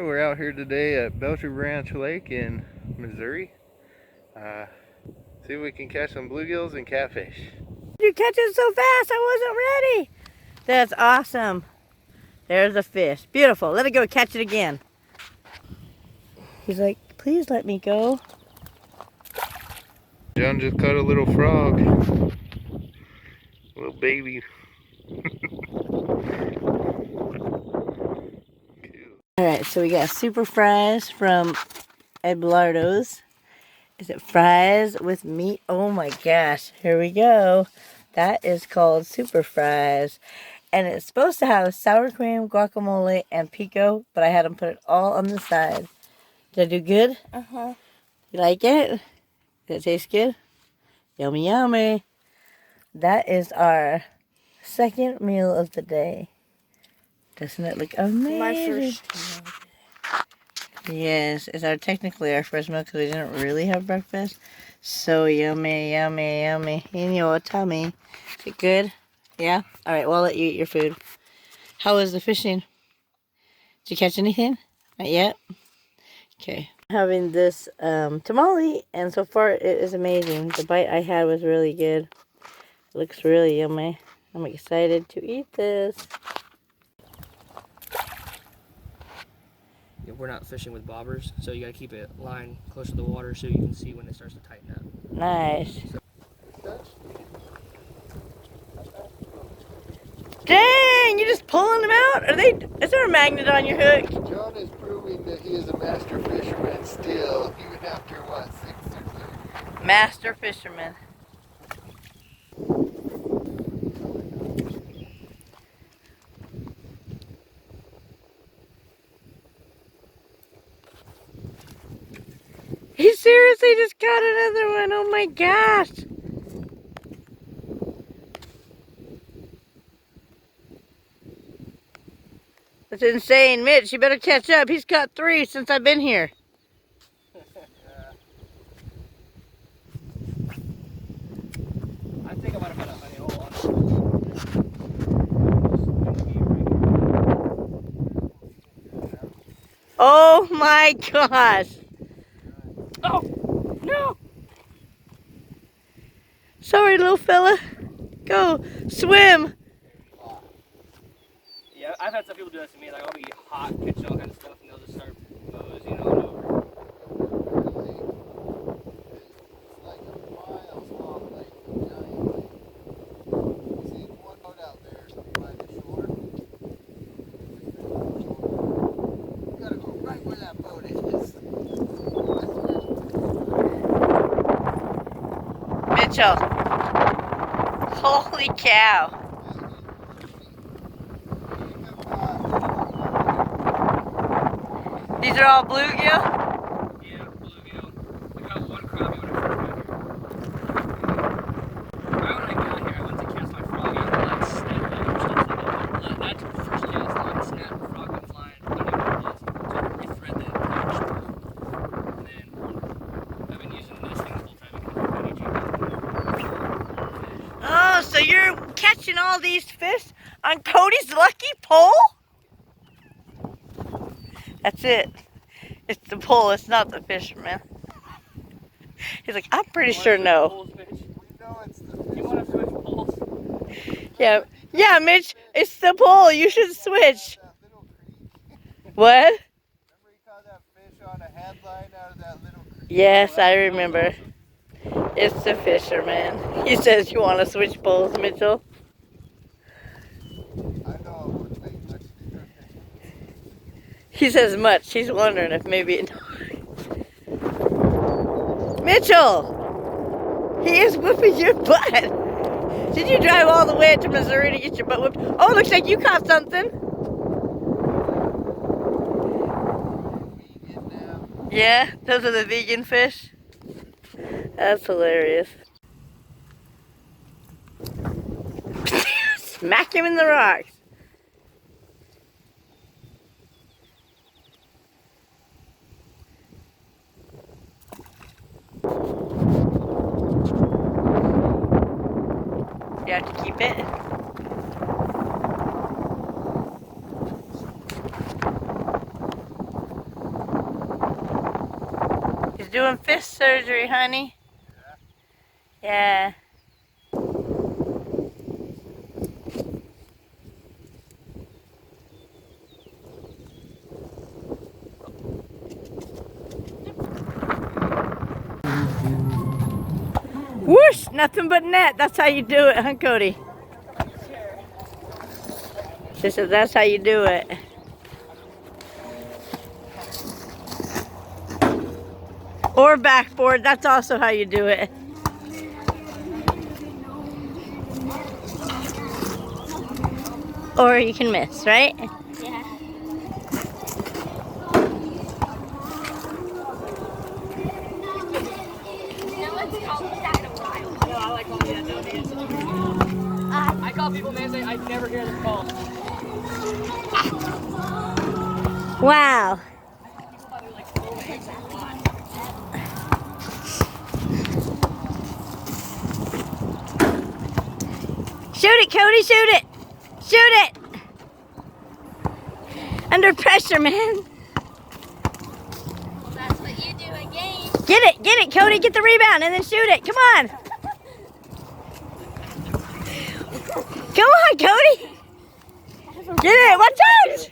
we're out here today at Belcher Branch Lake in Missouri. See if we can catch some bluegills and catfish. You catch it so fast, I wasn't ready. That's awesome. There's a fish. Beautiful. Let it go. Catch it again. He's like, please let me go. John just caught a little frog. Little baby. Alright, so we got super fries from Eduardo's. Is it fries with meat? Oh my gosh. Here we go. That is called super fries. And it's supposed to have sour cream, guacamole, and pico, but I had them put it all on the side. Did I do good? Uh-huh. You like it? Did it taste good? Yummy, yummy. That is our second meal of the day. Doesn't it look amazing? My first meal. Yes, it's technically our first meal because we didn't really have breakfast. So yummy, yummy, yummy in your tummy. Is it good? Yeah? Alright, well, I'll let you eat your food. How was the fishing? Did you catch anything? Not yet? Okay. Having this tamale, and so far it is amazing. The bite I had was really good. It looks really yummy. I'm excited to eat this. We're not fishing with bobbers, so you gotta keep it line close to the water so you can see when it starts to tighten up. Nice. Dang, you're just pulling them out? Is there a magnet on your hook? John is proving that he is a master fisherman still, even after what, 6 or 7? Master fisherman. He seriously just caught another one. Oh my gosh. That's insane. Mitch, you better catch up. He's caught 3 since I've been here. I think I might have had a honey hole on it. Oh my gosh. Oh, no. Sorry, little fella. Go swim. Yeah, I've had some people do that to me. Like, I'll be hot, catching all kinds of stuff, and they'll just start moseying on over. It's like a miles-long lake, a giant lake. You see one boat out there by the shore. You gotta go right where that boat is. Mitchell. Holy cow. These are all bluegill? Yeah, bluegill. I got one crappie when I first got here. Right when I got here, I went to cast my froggy, and the line snapped. Like, we're still thinking, that's the first cast, the line snapped, the frog went flying. I don't even know what it was. So I rethread that and then I've been using this thing the whole time. Oh, so you're catching all these fish on Cody's lucky pole? That's it. It's the pole, it's not the fisherman. He's like, I'm pretty sure no. You want to switch poles? Yeah, Mitch, it's the pole. You should switch. What? Remember he caught that fish on a headline out of that little creek? Yes, I remember. It's the fisherman. He says you want to switch poles, Mitchell. I know it wouldn't make much difference. He says much. He's wondering if maybe it... Mitchell! He is whooping your butt. Did you drive all the way to Missouri to get your butt whooped? Oh, looks like you caught something. Yeah, those are the vegan fish. That's hilarious. Smack him in the rocks. You have to keep it. doing fist surgery, honey. Yeah. Whoosh! Nothing but net. That's how you do it, huh, Cody? She said that's how you do it. Or backboard. That's also how you do it. Or you can miss, right? Yeah. No one's called me that in a while. No, I like calling you that. No, it's such a good name. I call people names I never hear them called. Wow. People thought they were like full names. Shoot it, Cody, shoot it! Shoot it! Under pressure, man. That's what you do in games. Get it, Cody, get the rebound and then shoot it. Come on. Come on, Cody. Get it, watch out!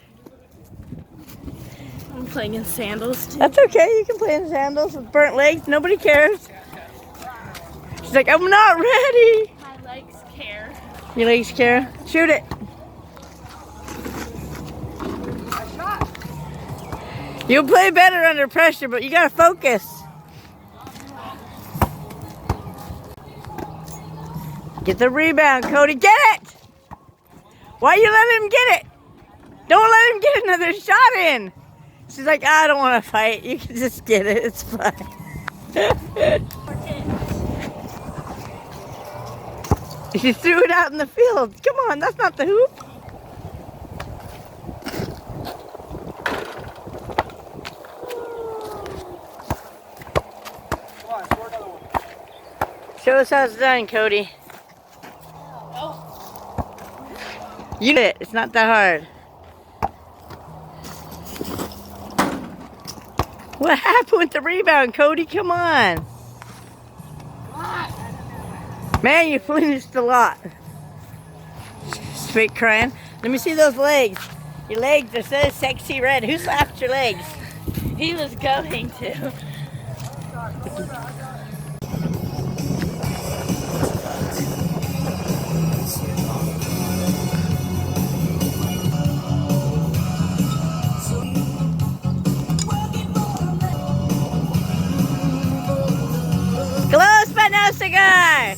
I'm playing in sandals too. That's okay, you can play in sandals with burnt legs, nobody cares. She's like, I'm not ready. My legs care. Your legs care? Shoot it. You'll play better under pressure, but you gotta focus. Get the rebound, Cody. Get it! Why you let him get it? Don't let him get another shot in. She's like, I don't want to fight. You can just get it. It's fine. She threw it out in the field. Come on, that's not the hoop. Show us how it's done, Cody. You did it. It's not that hard. What happened with the rebound, Cody? Come on. Man, you flinched a lot. Straight crying. Let me see those legs. Your legs are so sexy red. Who slapped your legs? He was going to. Close but no cigar.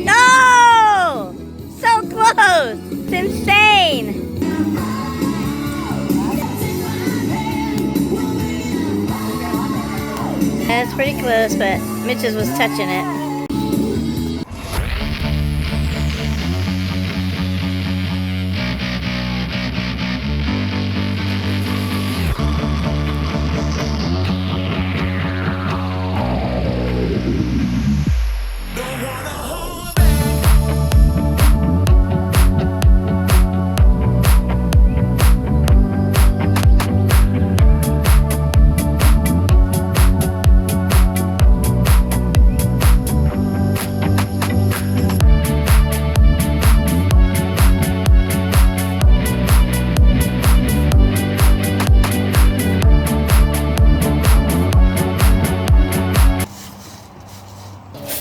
No! So close. It's insane. That's pretty close, but Mitch's was touching it.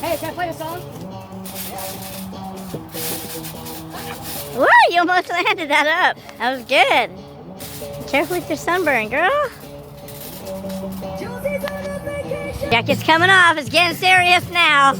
Hey, can I play a song? Woo, you almost landed that up. That was good. Careful with your sunburn, girl. Jacket's coming off. It's getting serious now.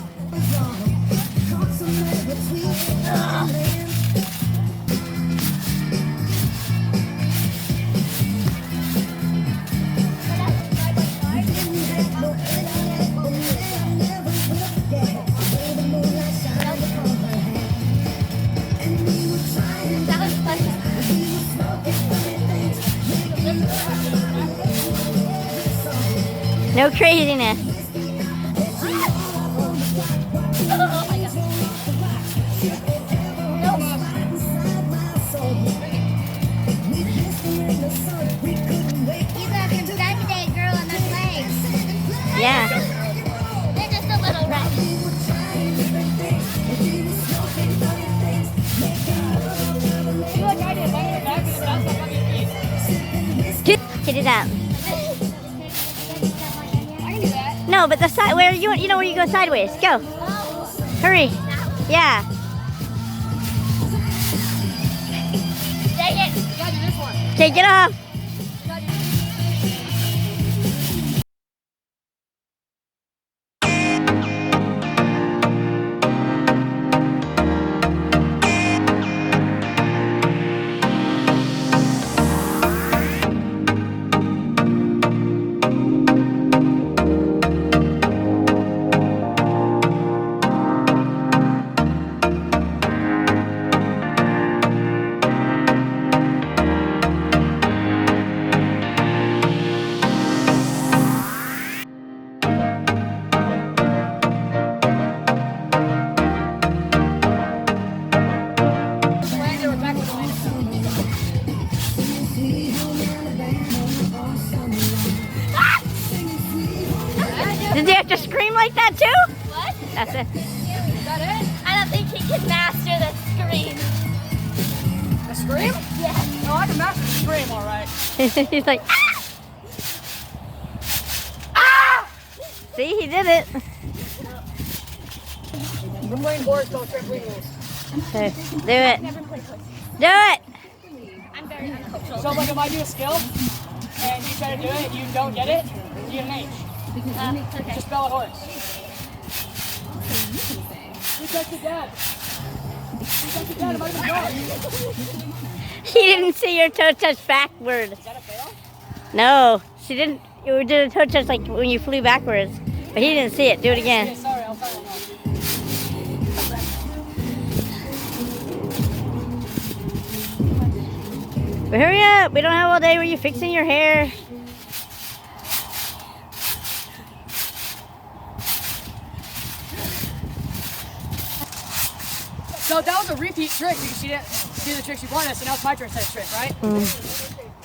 No craziness. No, but the side where you know where you go sideways. Go. Hurry. Yeah. Dang it. You gotta do this one. Okay, get off. Did you have to scream like that too? What? That's it. Is that it? I don't think he can master the scream. The scream? Yes. No, I can master the scream, all right. He's like, ah! Ah! See, he did it. We're playing boards, don't trampoline rules. Okay, do it. Do it. I'm very uncultured. So, like, if I do a skill and you try to do it and you don't get it, you get an H. Okay. Just spell a horse. You touched your dad. You touched your dad, it might have been gone. He didn't see your toe touch backward. Is that a fail? No, she didn't. You did a toe touch like when you flew backwards, but he didn't see it. Do it Yeah, again. sorry, I'll follow along. But hurry up. We don't have all day. Were you fixing your hair? So that was a repeat trick because she didn't do the trick she wanted, so now it's my turn to say the trick, right?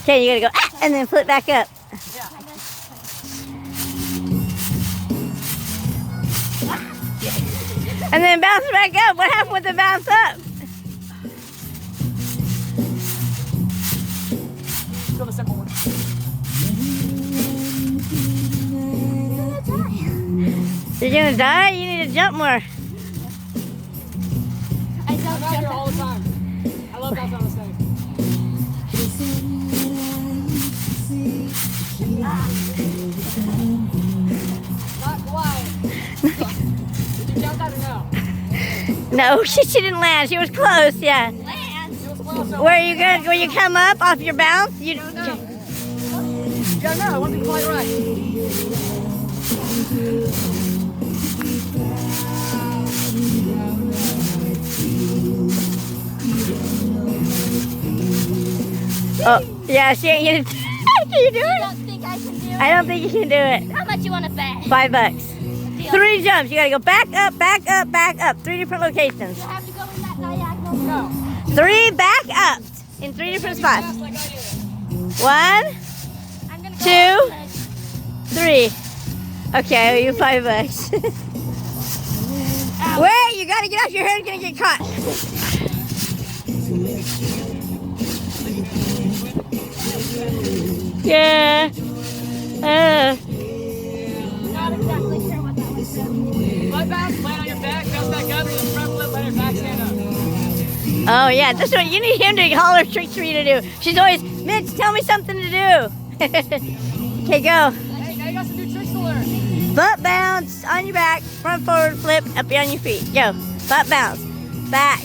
Okay, you gotta go ah, and then flip back up. Yeah. And then bounce back up. What happened with the bounce up? Let's go the simple one. You're gonna die? You need to jump more. I I'm don't out here jump. all the time. I love bouncing on this thing. Not quite. Did you jump that or no? No, she didn't land. She was close. Yeah. Land. It was close. So Where you gonna? When you come up off your bounce, you. yeah, no, I want to be quite right. Oh, yeah. She ain't gonna. Can you do I it? don't think I can do it. I don't think you can do it. How much you want to bet? $5. Deal. 3 jumps. You gotta go back up, back up, back up. 3 different locations. You have to go in that diagonal. No. 3 back ups in 3 different spots. Fast like I did. 1, I'm gonna go 2. on the- 3. Okay, I owe you $5. Wait, you gotta get off your hair. It's gonna get caught. Yeah. Not exactly sure what that was. Butt bounce, land on your back, bounce back up, do the front flip, let your back stand up. Oh yeah, this one you need him to holler tricks for you to do. She's always, Mitch, tell me something to do. Okay, go. Hey, now you got some new tricks to learn. Butt bounce on your back, front forward flip, up on your feet. Go. Butt bounce. Back.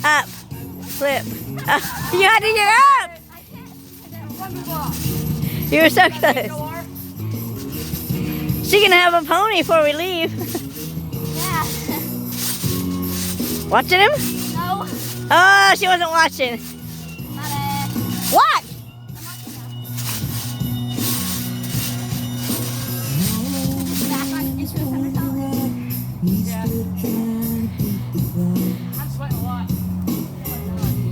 Up. Flip. You had to get up. One move off. You were so Go close. R. She can have a pony before we leave. Yeah. Watching him? No. Oh, she wasn't watching. Not it. Watch. Back on into a somersault. Yeah. I'm sweating a lot.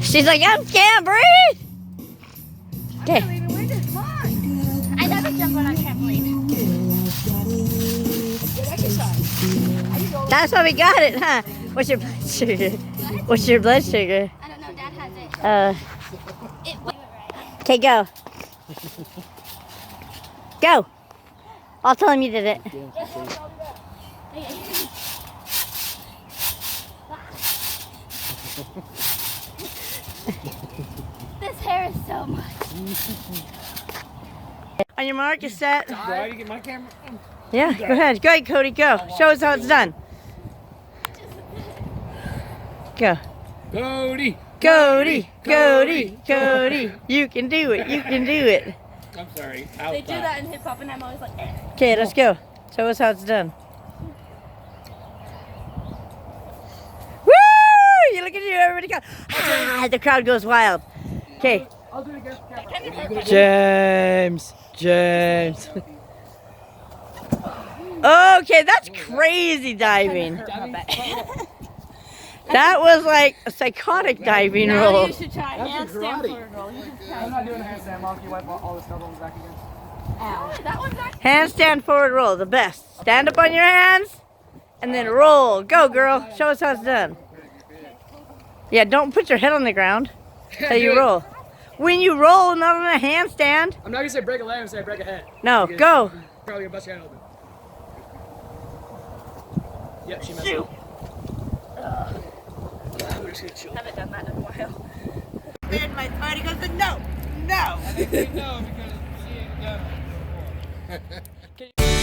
She's like, I can't breathe. Okay. I'm leaving winded, come on. I never jump on a trampoline. Good exercise. How you go? That's why we got it, huh? What's your blood sugar? What's your blood sugar? I don't know. Dad has it. Uh, It went right. Okay, go. Go. I'll tell him you did it. This hair is so much. On your mark, get set. Why do you get my camera? Yeah, go ahead. Go ahead, Cody, go. Show us how it's done. Go. Cody! Cody, Cody, Cody. You can do it. You can do it. I'm sorry. They do that in hip hop, and I'm always like, eh. Okay, let's go. Show us how it's done. Woo! You look at you, everybody go. Ah, the crowd goes wild. Okay. I'll do it again. James. James. Okay, that's crazy diving. That was like a psychotic diving Now roll. you should try handstand forward roll. You should try. I'm not doing a handstand. Mom, can you wipe all the snow bones back again? Ow. That one's actually. Handstand forward roll, the best. Stand up on your hands and then roll. Go, girl. Show us how it's done. Yeah, don't put your head on the ground till you roll. When you roll, not on a handstand. I'm not gonna say break a leg, I'm gonna say break a head. No, Because go. you're probably gonna bust your head open. Yep, she messed up. We're just gonna chill. Haven't done that in a while. Then my party goes, no, no. I think we know because she ain't done it before.